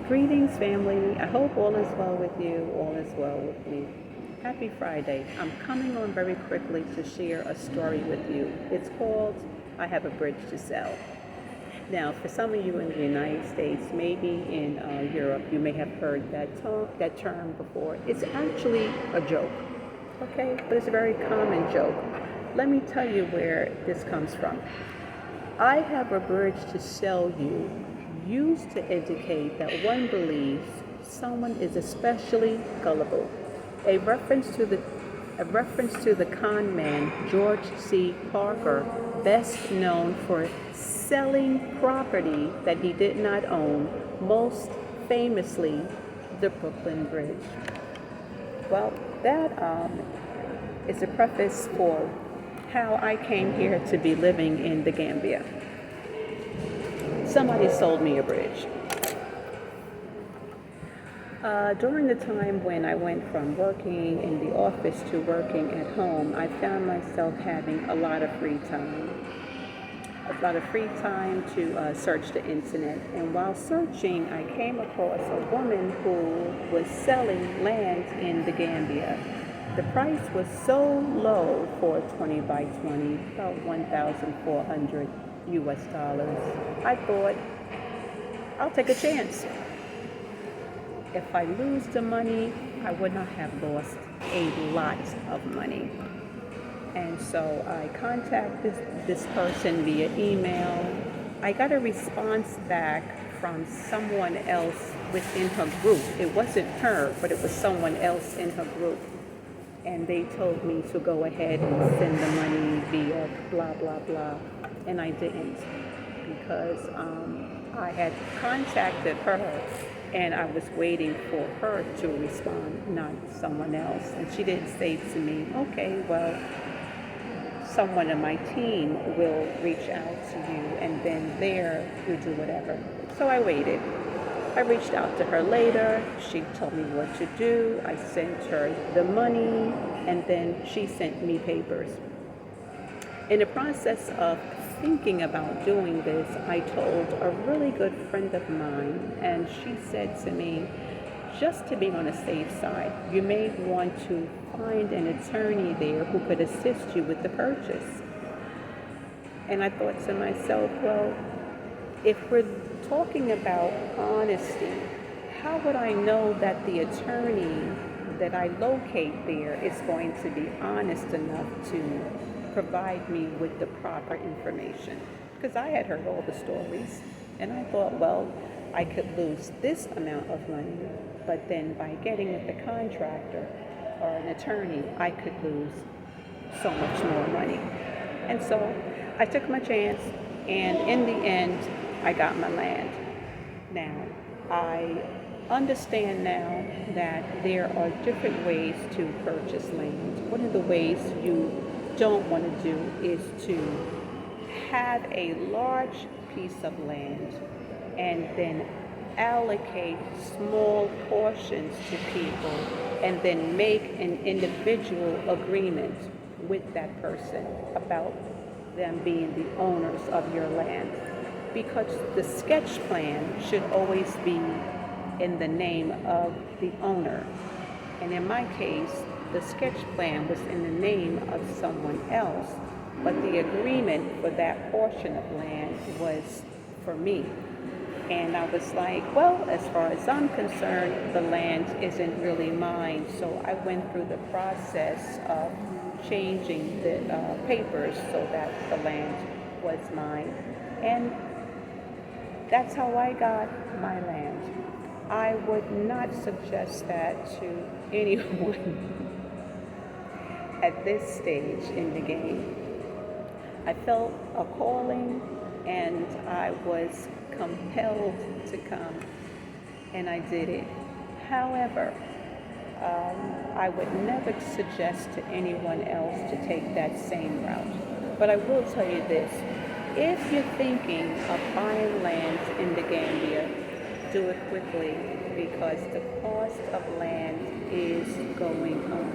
Greetings, family. I hope all is well with you, all is well with me. Happy Friday. I'm coming on very quickly to share a story with you. It's called I Have a Bridge to Sell. Now, for some of you in the United States, maybe in Europe, you may have heard that term before. It's actually a joke, okay? But it's a very common joke. Let me tell you where this comes from. I have a bridge to sell you used to indicate that one believes someone is especially gullible. A reference to the a reference to the con man George C. Parker, best known for selling property that he did not own, most famously the Brooklyn Bridge. Well, that is a preface for how I came here to be living in the Gambia. Somebody sold me a bridge. During the time when I went from working in the office to working at home, I found myself having a lot of free time. A lot of free time to search the internet. And while searching, I came across a woman who was selling land in the Gambia. The price was so low for 20 by 20, about 1,400 US dollars. I thought, I'll take a chance. If I lose the money, I would not have lost a lot of money. And so I contacted this person via email. I got a response back from someone else within her group. It wasn't her, but it was someone else in her group. And they told me to go ahead and send the money via blah, blah, blah. And I didn't because I had contacted her and I was waiting for her to respond, not someone else. And she didn't say to me, okay, well, someone in my team will reach out to you and then there you do whatever. So I waited. I reached out to her later. She told me what to do. I sent her the money and then she sent me papers. In the process of thinking about doing this, I told a really good friend of mine, and she said to me, just to be on the safe side, you may want to find an attorney there who could assist you with the purchase. And I thought to myself, well, if we're talking about honesty, how would I know that the attorney that I locate there is going to be honest enough to provide me with the proper information? Because I had heard all the stories and I thought, well, I could lose this amount of money, but then by getting with the contractor or an attorney, I could lose so much more money. And so I took my chance, and in the end, I got my land. Now, I understand now that there are different ways to purchase land. One of the ways you don't want to do is to have a large piece of land and then allocate small portions to people and then make an individual agreement with that person about them being the owners of your land. Because the sketch plan should always be in the name of the owner. And in my case, the sketch plan was in the name of someone else, but the agreement for that portion of land was for me. And I was like, well, as far as I'm concerned, the land isn't really mine. So I went through the process of changing the papers so that the land was mine. And that's how I got my land. I would not suggest that to anyone at this stage in the game. I felt a calling and I was compelled to come and I did it. However, I would never suggest to anyone else to take that same route. But I will tell you this, if you're thinking of buying land in the Gambia, do it quickly because the cost of land is going up.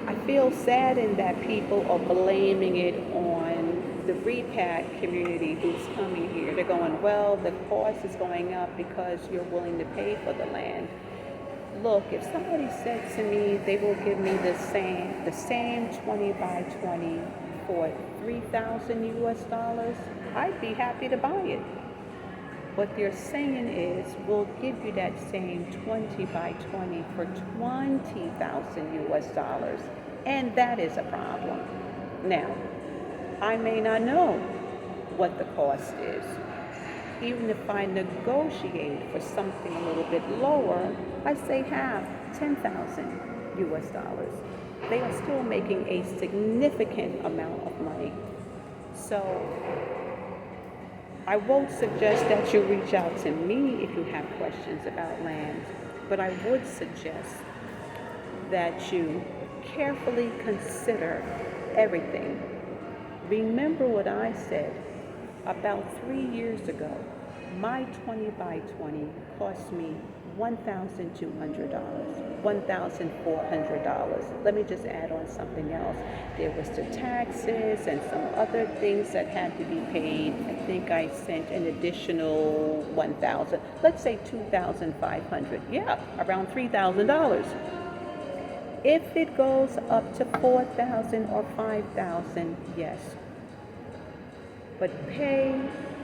I feel saddened that people are blaming it on the repat community who's coming here. They're going, well, the cost is going up because you're willing to pay for the land. Look, if somebody said to me they will give me the same 20 by 20 for 3,000 US dollars, I'd be happy to buy it. What they're saying is, we'll give you that same 20 by 20 for 20,000 US dollars. And that is a problem. Now, I may not know what the cost is. Even if I negotiate for something a little bit lower, I say half, 10,000 US dollars. They are still making a significant amount of money. So I won't suggest that you reach out to me if you have questions about land, but I would suggest that you carefully consider everything. Remember what I said about 3 years ago. My 20 by 20 cost me $1,200, $1,400. Let me just add on something else. There was the taxes and some other things that had to be paid. I think I sent an additional 1,000. Let's say 2,500. Yeah, around $3,000. If it goes up to 4,000 or 5,000, yes. But pay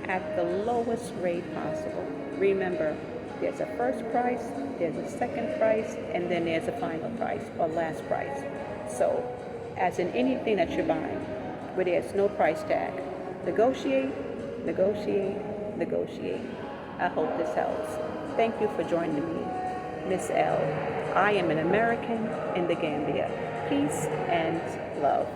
at the lowest rate possible. Remember, there's a first price, there's a second price, and then there's a final price or last price. So, as in anything that you're buying, where there's no price tag, negotiate, negotiate, negotiate. I hope this helps. Thank you for joining me, Miss L. I am an American in the Gambia. Peace and love.